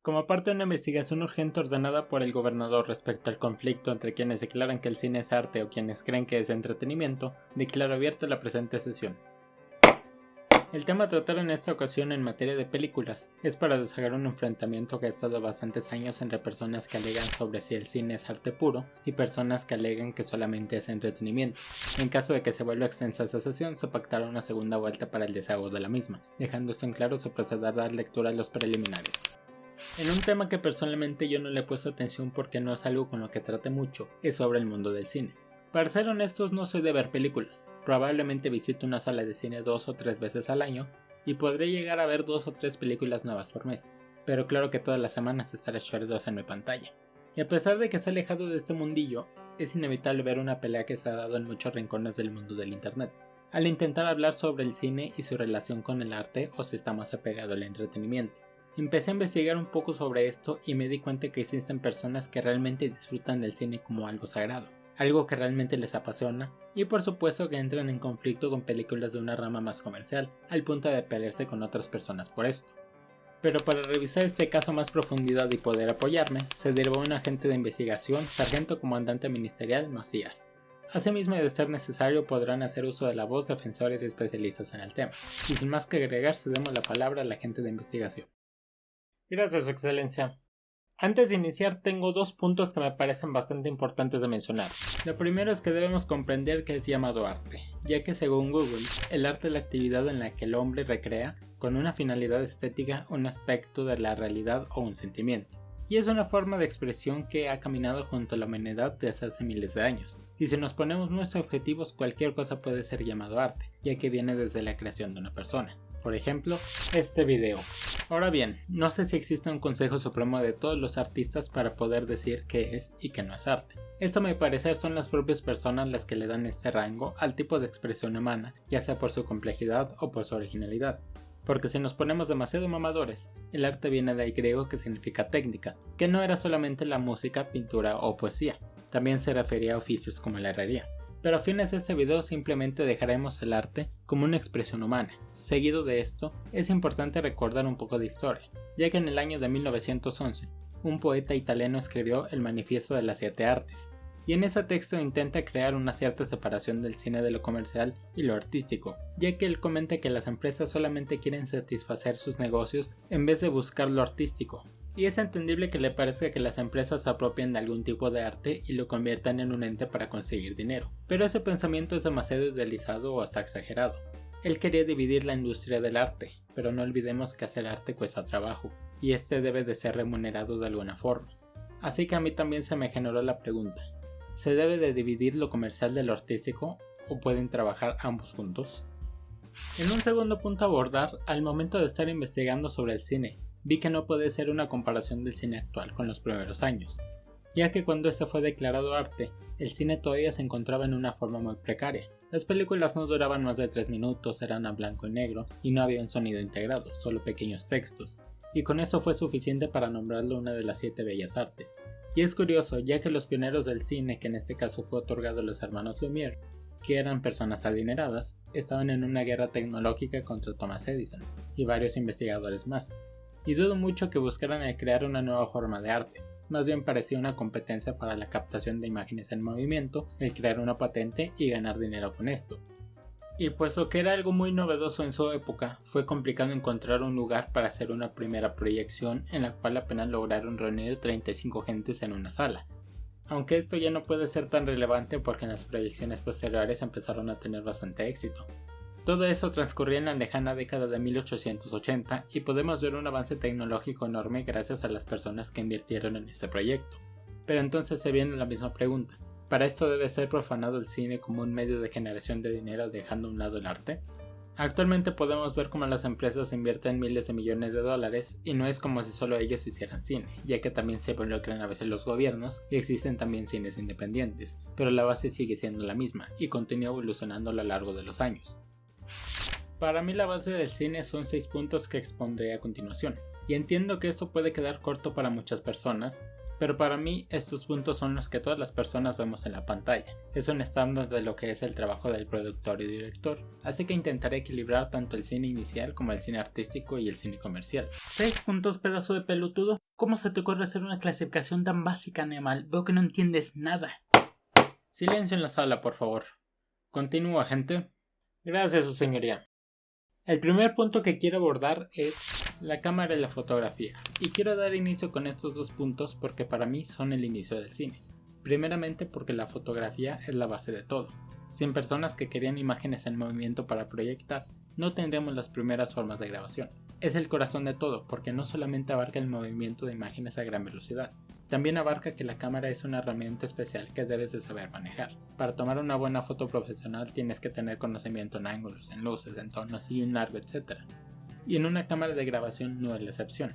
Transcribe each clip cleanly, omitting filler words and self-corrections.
Como parte de una investigación urgente ordenada por el gobernador respecto al conflicto entre quienes declaran que el cine es arte o quienes creen que es entretenimiento, declaro abierta la presente sesión. El tema a tratar en esta ocasión en materia de películas es para deshacer un enfrentamiento que ha estado bastantes años entre personas que alegan sobre si el cine es arte puro y personas que alegan que solamente es entretenimiento. En caso de que se vuelva extensa esta sesión, se pactará una segunda vuelta para el desahogo de la misma, dejando esto en claro se procederá a dar lectura a los preliminares. En un tema que personalmente yo no le he puesto atención porque no es algo con lo que trate mucho, es sobre el mundo del cine. Para ser honestos, no soy de ver películas. Probablemente visito una sala de cine 2 o 3 veces al año y podré llegar a ver 2 o 3 películas nuevas por mes, pero claro que todas las semanas estaré Shrek 2 en mi pantalla. Y a pesar de que se ha alejado de este mundillo, es inevitable ver una pelea que se ha dado en muchos rincones del mundo del internet, al intentar hablar sobre el cine y su relación con el arte o si está más apegado al entretenimiento. Empecé a investigar un poco sobre esto y me di cuenta que existen personas que realmente disfrutan del cine como algo sagrado, algo que realmente les apasiona, y por supuesto que entran en conflicto con películas de una rama más comercial, al punto de pelearse con otras personas por esto. Pero para revisar este caso a más profundidad y poder apoyarme, se derivó un agente de investigación, sargento comandante ministerial Macías. Asimismo, de ser necesario, podrán hacer uso de la voz defensores y especialistas en el tema. Y sin más que agregar, cedemos la palabra al agente de investigación. Gracias, Su Excelencia. Antes de iniciar, tengo 2 puntos que me parecen bastante importantes de mencionar. Lo primero es que debemos comprender que es llamado arte, ya que según Google, el arte es la actividad en la que el hombre recrea, con una finalidad estética, un aspecto de la realidad o un sentimiento. Y es una forma de expresión que ha caminado junto a la humanidad desde hace miles de años. Y si nos ponemos nuestros objetivos, cualquier cosa puede ser llamado arte, ya que viene desde la creación de una persona. Por ejemplo, este video. Ahora bien, no sé si existe un consejo supremo de todos los artistas para poder decir qué es y qué no es arte. Esto a mi parecer son las propias personas las que le dan este rango al tipo de expresión humana, ya sea por su complejidad o por su originalidad. Porque si nos ponemos demasiado mamadores, el arte viene del griego que significa técnica, que no era solamente la música, pintura o poesía, también se refería a oficios como la herrería. Pero a fines de este video simplemente dejaremos el arte como una expresión humana. Seguido de esto, es importante recordar un poco de historia, ya que en el año de 1911, un poeta italiano escribió el Manifiesto de las 7 Artes, y en ese texto intenta crear una cierta separación del cine de lo comercial y lo artístico, ya que él comenta que las empresas solamente quieren satisfacer sus negocios en vez de buscar lo artístico. Y es entendible que le parezca que las empresas se apropien de algún tipo de arte y lo conviertan en un ente para conseguir dinero. Pero ese pensamiento es demasiado idealizado o hasta exagerado. Él quería dividir la industria del arte, pero no olvidemos que hacer arte cuesta trabajo, y este debe de ser remunerado de alguna forma. Así que a mí también se me generó la pregunta, ¿se debe de dividir lo comercial de lo artístico o pueden trabajar ambos juntos? En un segundo punto a abordar, al momento de estar investigando sobre el cine, vi que no puede ser una comparación del cine actual con los primeros años, ya que cuando este fue declarado arte, el cine todavía se encontraba en una forma muy precaria. Las películas no duraban más de 3 minutos, eran a blanco y negro y no había un sonido integrado, solo pequeños textos, y con eso fue suficiente para nombrarlo una de las 7 bellas artes. Y es curioso, ya que los pioneros del cine, que en este caso fue otorgado a los hermanos Lumière, que eran personas adineradas, estaban en una guerra tecnológica contra Thomas Edison y varios investigadores más. Y dudo mucho que buscaran el crear una nueva forma de arte, más bien parecía una competencia para la captación de imágenes en movimiento, el crear una patente y ganar dinero con esto. Y puesto que era algo muy novedoso en su época, fue complicado encontrar un lugar para hacer una primera proyección en la cual apenas lograron reunir 35 gentes en una sala. Aunque esto ya no puede ser tan relevante porque en las proyecciones posteriores empezaron a tener bastante éxito. Todo eso transcurría en la lejana década de 1880 y podemos ver un avance tecnológico enorme gracias a las personas que invirtieron en este proyecto. Pero entonces se viene la misma pregunta, ¿para esto debe ser profanado el cine como un medio de generación de dinero dejando a un lado el arte? Actualmente podemos ver cómo las empresas invierten miles de millones de dólares y no es como si solo ellos hicieran cine, ya que también se involucran a veces los gobiernos y existen también cines independientes, pero la base sigue siendo la misma y continúa evolucionando a lo largo de los años. Para mí la base del cine son 6 puntos que expondré a continuación, y entiendo que esto puede quedar corto para muchas personas, Pero para mí estos puntos son los que todas las personas vemos en la pantalla. Es un estándar de lo que es el trabajo del productor y director, así que intentaré equilibrar tanto el cine inicial como el cine artístico y el cine comercial. 6 puntos, pedazo de pelotudo. ¿Cómo se te ocurre hacer una clasificación tan básica, Nemal? Veo que no entiendes nada. Silencio en la sala, por favor. Continúa, gente. Gracias, su señoría. El primer punto que quiero abordar es la cámara y la fotografía. Y quiero dar inicio con estos dos puntos porque para mí son el inicio del cine. Primeramente porque la fotografía es la base de todo. Sin personas que querían imágenes en movimiento para proyectar, no tendríamos las primeras formas de grabación. Es el corazón de todo porque no solamente abarca el movimiento de imágenes a gran velocidad, también abarca que la cámara es una herramienta especial que debes de saber manejar. Para tomar una buena foto profesional tienes que tener conocimiento en ángulos, en luces, en tonos y un largo, etc. Y en una cámara de grabación no es la excepción.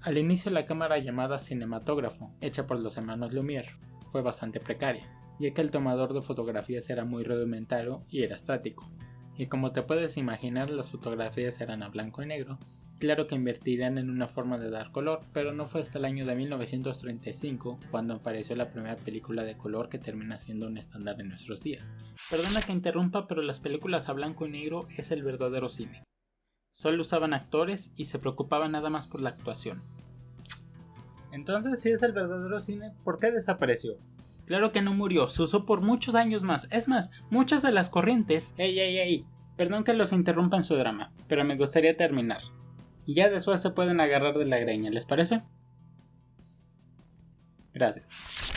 Al inicio la cámara llamada cinematógrafo, hecha por los hermanos Lumière, fue bastante precaria, ya que el tomador de fotografías era muy rudimentario y era estático. Y como te puedes imaginar, las fotografías eran a blanco y negro. Claro que invertirían en una forma de dar color, pero no fue hasta el año de 1935 cuando apareció la primera película de color que termina siendo un estándar en nuestros días. Perdona que interrumpa, pero las películas a blanco y negro es el verdadero cine. Solo usaban actores y se preocupaban nada más por la actuación. Entonces, si es el verdadero cine, ¿por qué desapareció? Claro que no murió, se usó por muchos años más. Es más, muchas de las corrientes... ¡Ey! Perdón que los interrumpa en su drama, pero me gustaría terminar. Y ya después se pueden agarrar de la greña, ¿les parece? Gracias.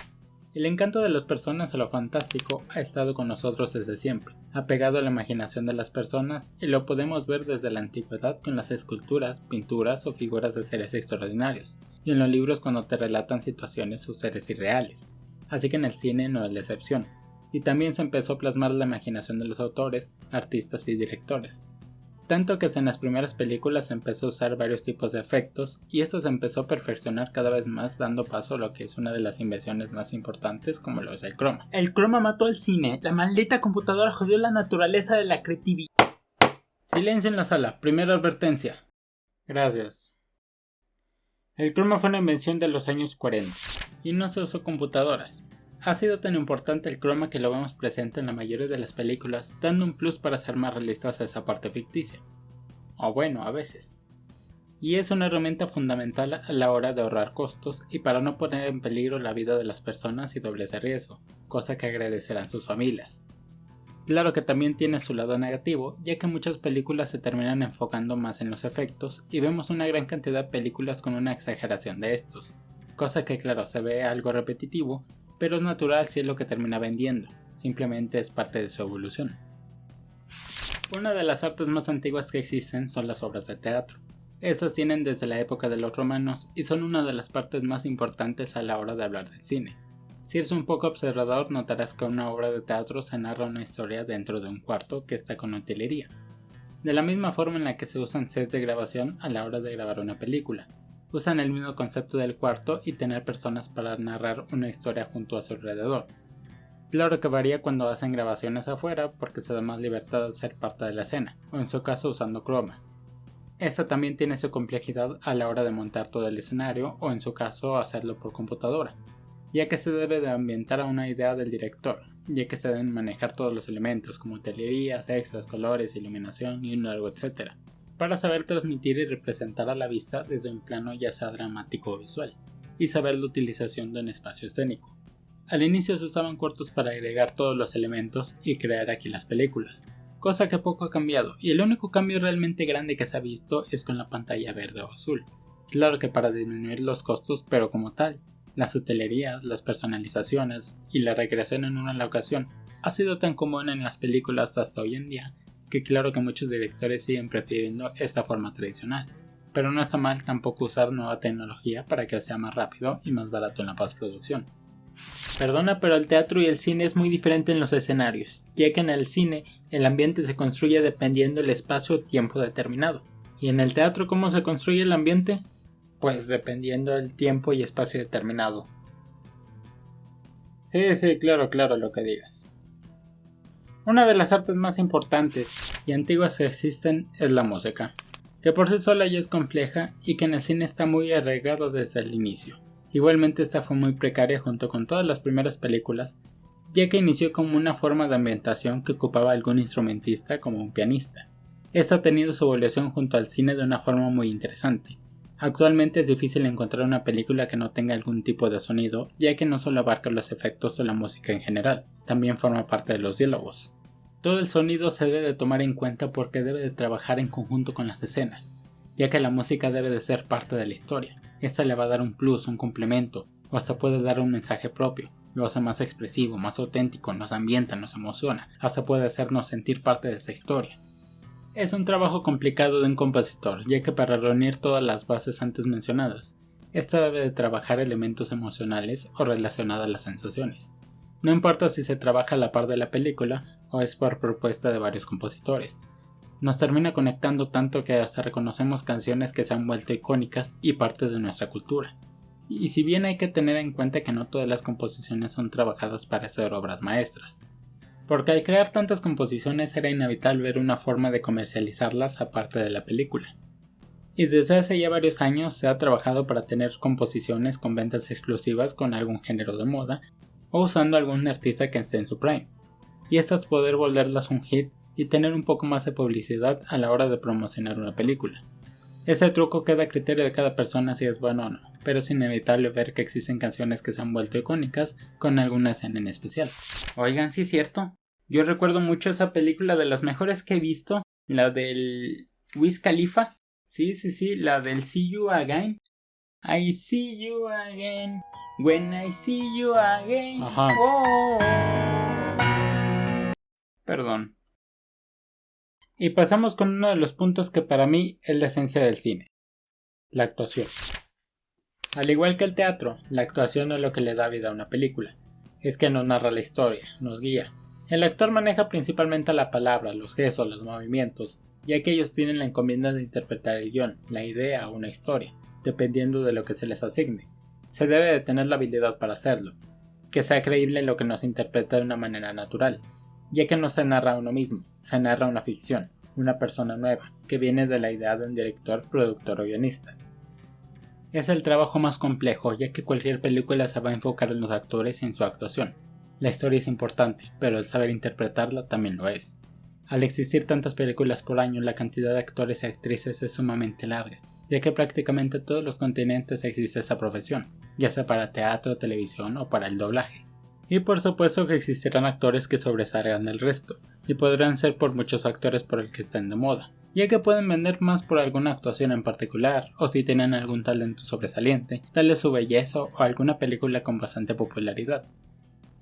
El encanto de las personas a lo fantástico ha estado con nosotros desde siempre, apegado a la imaginación de las personas, y lo podemos ver desde la antigüedad con las esculturas, pinturas o figuras de seres extraordinarios, y en los libros cuando te relatan situaciones o seres irreales. Así que en el cine no es la excepción, y también se empezó a plasmar la imaginación de los autores, artistas y directores. Tanto que en las primeras películas se empezó a usar varios tipos de efectos y esto se empezó a perfeccionar cada vez más, dando paso a lo que es una de las invenciones más importantes como lo es el croma. El croma mató el cine, la maldita computadora jodió la naturaleza de la creatividad. Silencio en la sala, primera advertencia. Gracias. El croma fue una invención de los años 40 y no se usó computadoras. Ha sido tan importante el croma que lo vemos presente en la mayoría de las películas, dando un plus para hacer más realistas esa parte ficticia. O bueno, a veces. Y es una herramienta fundamental a la hora de ahorrar costos y para no poner en peligro la vida de las personas y dobles de riesgo, cosa que agradecerán sus familias. Claro que también tiene su lado negativo, ya que muchas películas se terminan enfocando más en los efectos y vemos una gran cantidad de películas con una exageración de estos, cosa que claro se ve algo repetitivo, pero es natural si es lo que termina vendiendo, simplemente es parte de su evolución. Una de las artes más antiguas que existen son las obras de teatro. Estas tienen desde la época de los romanos y son una de las partes más importantes a la hora de hablar del cine. Si eres un poco observador notarás que una obra de teatro se narra una historia dentro de un cuarto que está con utilería, de la misma forma en la que se usan sets de grabación a la hora de grabar una película. Usan el mismo concepto del cuarto y tener personas para narrar una historia junto a su alrededor. Claro que varía cuando hacen grabaciones afuera porque se da más libertad de ser parte de la escena, o en su caso usando cromas. Esta también tiene su complejidad a la hora de montar todo el escenario o en su caso hacerlo por computadora, ya que se debe de ambientar a una idea del director, ya que se deben manejar todos los elementos como utilerías, extras, colores, iluminación y un largo etcétera, para saber transmitir y representar a la vista desde un plano ya sea dramático o visual, y saber la utilización de un espacio escénico. Al inicio se usaban cortos para agregar todos los elementos y crear aquí las películas, cosa que poco ha cambiado, y el único cambio realmente grande que se ha visto es con la pantalla verde o azul. Claro que para disminuir los costos, pero como tal, las utilerías, las personalizaciones y la recreación en una locación ha sido tan común en las películas hasta hoy en día, que claro que muchos directores siguen prefiriendo esta forma tradicional, pero no está mal tampoco usar nueva tecnología para que sea más rápido y más barato en la postproducción. Perdona, pero el teatro y el cine es muy diferente en los escenarios, ya que en el cine el ambiente se construye dependiendo del espacio o tiempo determinado. ¿Y en el teatro cómo se construye el ambiente? Pues dependiendo del tiempo y espacio determinado. Sí, claro lo que digas. Una de las artes más importantes y antiguas que existen es la música, que por sí sola ya es compleja y que en el cine está muy arraigado desde el inicio. Igualmente esta fue muy precaria junto con todas las primeras películas, ya que inició como una forma de ambientación que ocupaba algún instrumentista como un pianista. Esta ha tenido su evolución junto al cine de una forma muy interesante. Actualmente es difícil encontrar una película que no tenga algún tipo de sonido, ya que no solo abarca los efectos o la música en general, también forma parte de los diálogos. Todo el sonido se debe de tomar en cuenta porque debe de trabajar en conjunto con las escenas, ya que la música debe de ser parte de la historia. Esta le va a dar un plus, un complemento, o hasta puede dar un mensaje propio. Lo hace más expresivo, más auténtico, nos ambienta, nos emociona, hasta puede hacernos sentir parte de esa historia. Es un trabajo complicado de un compositor, ya que para reunir todas las bases antes mencionadas, esta debe de trabajar elementos emocionales o relacionados a las sensaciones. No importa si se trabaja a la par de la película o es por propuesta de varios compositores. Nos termina conectando tanto que hasta reconocemos canciones que se han vuelto icónicas y parte de nuestra cultura. Y si bien hay que tener en cuenta que no todas las composiciones son trabajadas para ser obras maestras, porque al crear tantas composiciones era inevitable ver una forma de comercializarlas aparte de la película. Y desde hace ya varios años se ha trabajado para tener composiciones con ventas exclusivas con algún género de moda o usando algún artista que esté en su prime, y estas poder volverlas un hit y tener un poco más de publicidad a la hora de promocionar una película. Ese truco queda a criterio de cada persona si es bueno o no, pero es inevitable ver que existen canciones que se han vuelto icónicas con alguna escena en especial. Oigan, sí es cierto, yo recuerdo mucho esa película, de las mejores que he visto, la del Wiz Khalifa, sí, la del See You Again. I see you again, when I see you again. Ajá. Oh. Perdón. Y pasamos con uno de los puntos que para mí es la esencia del cine: la actuación. Al igual que el teatro, la actuación no es lo que le da vida a una película, es que nos narra la historia, nos guía. El actor maneja principalmente la palabra, los gestos, los movimientos, ya que ellos tienen la encomienda de interpretar el guión, la idea o una historia, dependiendo de lo que se les asigne. Se debe de tener la habilidad para hacerlo, que sea creíble lo que nos interpreta de una manera natural, ya que no se narra a uno mismo, se narra una ficción, una persona nueva, que viene de la idea de un director, productor o guionista. Es el trabajo más complejo, ya que cualquier película se va a enfocar en los actores y en su actuación. La historia es importante, pero el saber interpretarla también lo es. Al existir tantas películas por año, la cantidad de actores y actrices es sumamente larga, ya que prácticamente en todos los continentes existe esa profesión, ya sea para teatro, televisión o para el doblaje. Y por supuesto que existirán actores que sobresalgan del resto, y podrán ser por muchos factores por el que estén de moda, ya que pueden vender más por alguna actuación en particular, o si tienen algún talento sobresaliente, darle su belleza o alguna película con bastante popularidad.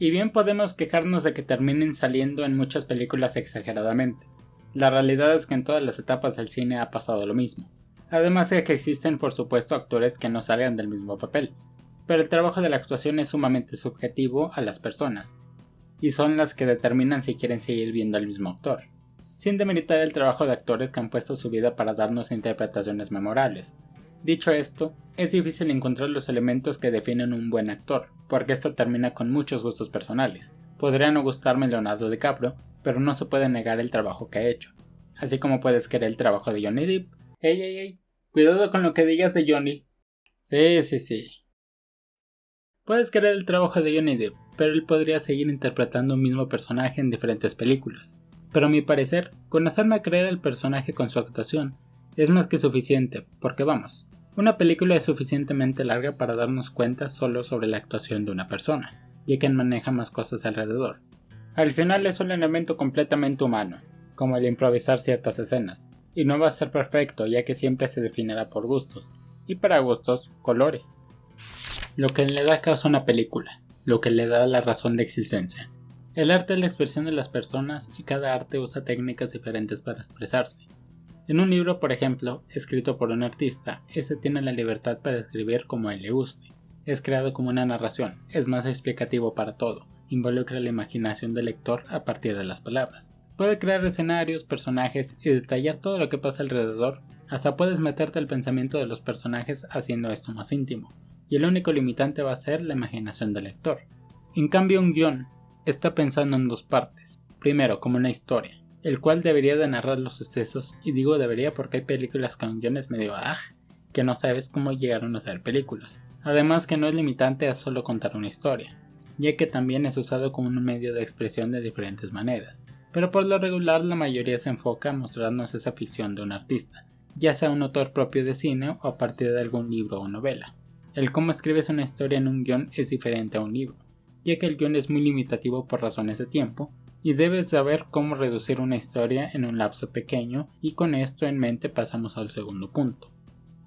Y bien podemos quejarnos de que terminen saliendo en muchas películas exageradamente. La realidad es que en todas las etapas del cine ha pasado lo mismo. Además de que existen por supuesto actores que no salgan del mismo papel, pero el trabajo de la actuación es sumamente subjetivo a las personas, y son las que determinan si quieren seguir viendo al mismo actor, sin demeritar el trabajo de actores que han puesto su vida para darnos interpretaciones memorables. Dicho esto, es difícil encontrar los elementos que definen un buen actor, porque esto termina con muchos gustos personales. Podría no gustarme Leonardo DiCaprio, pero no se puede negar el trabajo que ha hecho, así como puedes querer el trabajo de Johnny Depp. ¡Ey! Cuidado con lo que digas de Johnny. Sí. Puedes querer el trabajo de Johnny Depp, pero él podría seguir interpretando un mismo personaje en diferentes películas. Pero a mi parecer, con hacerme creer el personaje con su actuación, es más que suficiente, porque vamos, una película es suficientemente larga para darnos cuenta solo sobre la actuación de una persona, ya que maneja más cosas alrededor. Al final es un elemento completamente humano, como el improvisar ciertas escenas, y no va a ser perfecto, ya que siempre se definirá por gustos, y para gustos, colores. Lo que le da causa a una película, lo que le da la razón de existencia. El arte es la expresión de las personas y cada arte usa técnicas diferentes para expresarse. En un libro, por ejemplo, escrito por un artista, ese tiene la libertad para escribir como a él le guste. Es creado como una narración, es más explicativo para todo, involucra la imaginación del lector a partir de las palabras. Puede crear escenarios, personajes y detallar todo lo que pasa alrededor, hasta puedes meterte al pensamiento de los personajes haciendo esto más íntimo, y el único limitante va a ser la imaginación del lector. En cambio, un guión está pensando en dos partes. Primero, como una historia, el cual debería de narrar los sucesos, y digo debería porque hay películas con guiones medio que no sabes cómo llegaron a ser películas. Además que no es limitante a solo contar una historia, ya que también es usado como un medio de expresión de diferentes maneras, pero por lo regular la mayoría se enfoca a mostrarnos esa ficción de un artista, ya sea un autor propio de cine o a partir de algún libro o novela. El cómo escribes una historia en un guión es diferente a un libro, ya que el guión es muy limitativo por razones de tiempo, y debes saber cómo reducir una historia en un lapso pequeño, y con esto en mente pasamos al segundo punto,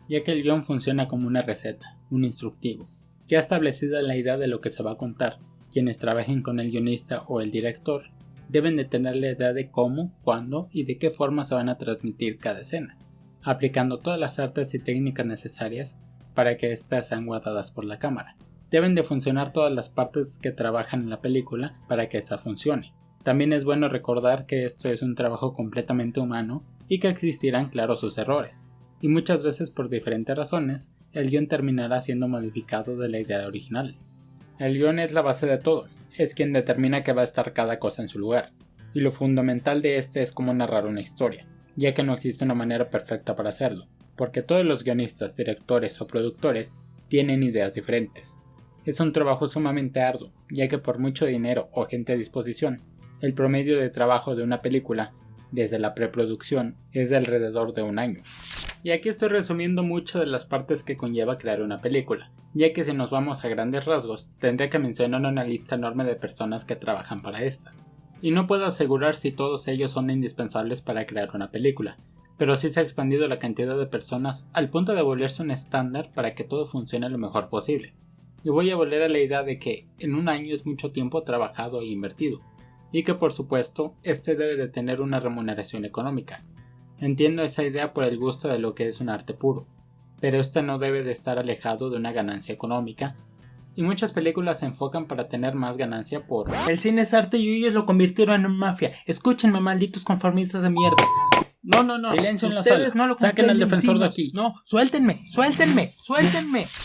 ya que el guión funciona como una receta, un instructivo, ya establecida la idea de lo que se va a contar. Quienes trabajen con el guionista o el director deben de tener la idea de cómo, cuándo y de qué forma se van a transmitir cada escena, aplicando todas las artes y técnicas necesarias para que éstas sean guardadas por la cámara. Deben de funcionar todas las partes que trabajan en la película para que ésta funcione. También es bueno recordar que esto es un trabajo completamente humano y que existirán claro sus errores, y muchas veces por diferentes razones el guión terminará siendo modificado de la idea original. El guión es la base de todo, es quien determina que va a estar cada cosa en su lugar, y lo fundamental de este es cómo narrar una historia, ya que no existe una manera perfecta para hacerlo, porque todos los guionistas, directores o productores tienen ideas diferentes. Es un trabajo sumamente arduo, ya que por mucho dinero o gente a disposición, el promedio de trabajo de una película, desde la preproducción, es de alrededor de un año. Y aquí estoy resumiendo mucho de las partes que conlleva crear una película, ya que si nos vamos a grandes rasgos, tendría que mencionar una lista enorme de personas que trabajan para esta. Y no puedo asegurar si todos ellos son indispensables para crear una película, pero sí se ha expandido la cantidad de personas al punto de volverse un estándar para que todo funcione lo mejor posible. Y voy a volver a la idea de que en un año es mucho tiempo trabajado e invertido, y que por supuesto este debe de tener una remuneración económica. Entiendo esa idea por el gusto de lo que es un arte puro, pero este no debe de estar alejado de una ganancia económica, y muchas películas se enfocan para tener más ganancia por el cine es arte y ellos lo convirtieron en mafia. Escúchenme, malditos conformistas de mierda. No. Silencio en la Ustedes sala. no lo Saquen al comprenden, defensor de sí, aquí. No, suéltenme.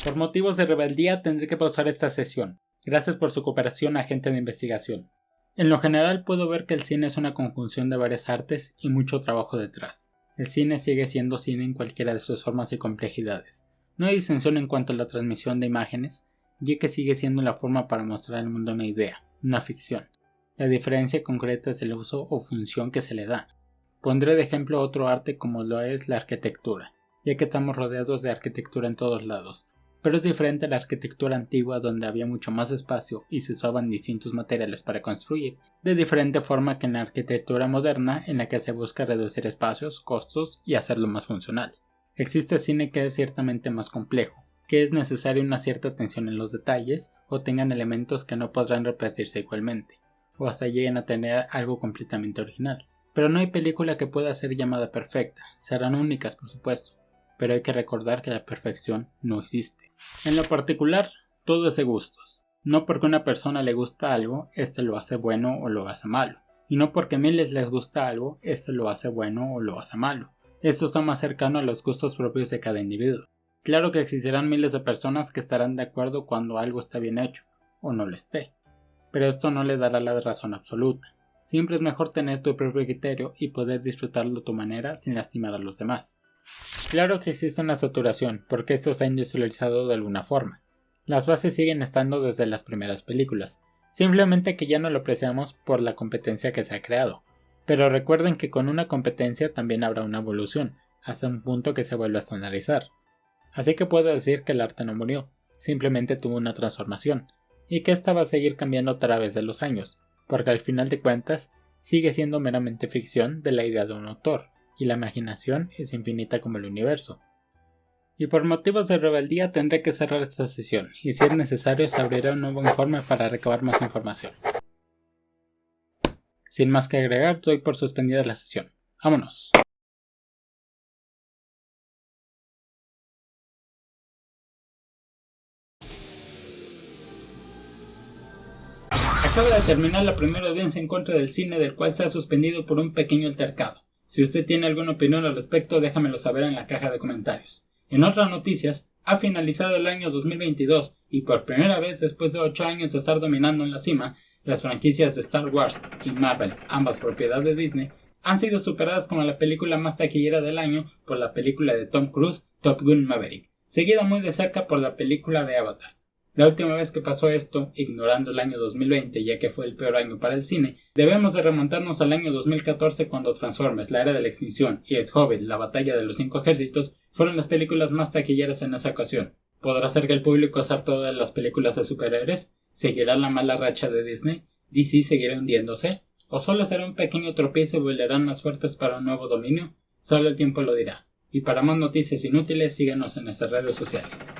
Por motivos de rebeldía tendré que pausar esta sesión. Gracias por su cooperación, agente de investigación. En lo general puedo ver que el cine es una conjunción de varias artes y mucho trabajo detrás. El cine sigue siendo cine en cualquiera de sus formas y complejidades. No hay distinción en cuanto a la transmisión de imágenes, ya que sigue siendo la forma para mostrar al mundo una idea, una ficción. La diferencia concreta es el uso o función que se le da. Pondré de ejemplo otro arte como lo es la arquitectura, ya que estamos rodeados de arquitectura en todos lados, pero es diferente a la arquitectura antigua donde había mucho más espacio y se usaban distintos materiales para construir, de diferente forma que en la arquitectura moderna en la que se busca reducir espacios, costos y hacerlo más funcional. Existe cine que es ciertamente más complejo, que es necesaria una cierta atención en los detalles o tengan elementos que no podrán repetirse igualmente, o hasta lleguen a tener algo completamente original. Pero no hay película que pueda ser llamada perfecta, serán únicas por supuesto, pero hay que recordar que la perfección no existe. En lo particular, todo es de gustos. No porque a una persona le gusta algo, este lo hace bueno o lo hace malo. Y no porque a miles les gusta algo, este lo hace bueno o lo hace malo. Esto está más cercano a los gustos propios de cada individuo. Claro que existirán miles de personas que estarán de acuerdo cuando algo está bien hecho, o no lo esté. Pero esto no le dará la razón absoluta. Siempre es mejor tener tu propio criterio y poder disfrutarlo a tu manera sin lastimar a los demás. Claro que existe una saturación, porque esto se ha industrializado de alguna forma. Las bases siguen estando desde las primeras películas, simplemente que ya no lo apreciamos por la competencia que se ha creado. Pero recuerden que con una competencia también habrá una evolución, hasta un punto que se vuelve a estandarizar. Así que puedo decir que el arte no murió, simplemente tuvo una transformación, y que esta va a seguir cambiando a través de los años, porque al final de cuentas sigue siendo meramente ficción de la idea de un autor, y la imaginación es infinita como el universo. Y por motivos de rebeldía tendré que cerrar esta sesión, y si es necesario se abrirá un nuevo informe para recabar más información. Sin más que agregar, doy por suspendida la sesión. ¡Vámonos! Acaba de terminar la primera audiencia en contra del cine, del cual se ha suspendido por un pequeño altercado. Si usted tiene alguna opinión al respecto, déjamelo saber en la caja de comentarios. En otras noticias, ha finalizado el año 2022 y por primera vez después de 8 años de estar dominando en la cima, las franquicias de Star Wars y Marvel, ambas propiedad de Disney, han sido superadas como la película más taquillera del año por la película de Tom Cruise, Top Gun Maverick, seguida muy de cerca por la película de Avatar. La última vez que pasó esto, ignorando el año 2020 ya que fue el peor año para el cine, debemos de remontarnos al año 2014 cuando Transformers, la era de la extinción, y El Hobbit, la batalla de los 5 ejércitos, fueron las películas más taquilleras en esa ocasión. ¿Podrá ser que el público harto de las películas de superhéroes? ¿Seguirá la mala racha de Disney? ¿DC seguirá hundiéndose? ¿O solo será un pequeño tropiezo y volverán más fuertes para un nuevo dominio? Solo el tiempo lo dirá. Y para más noticias inútiles, síguenos en nuestras redes sociales.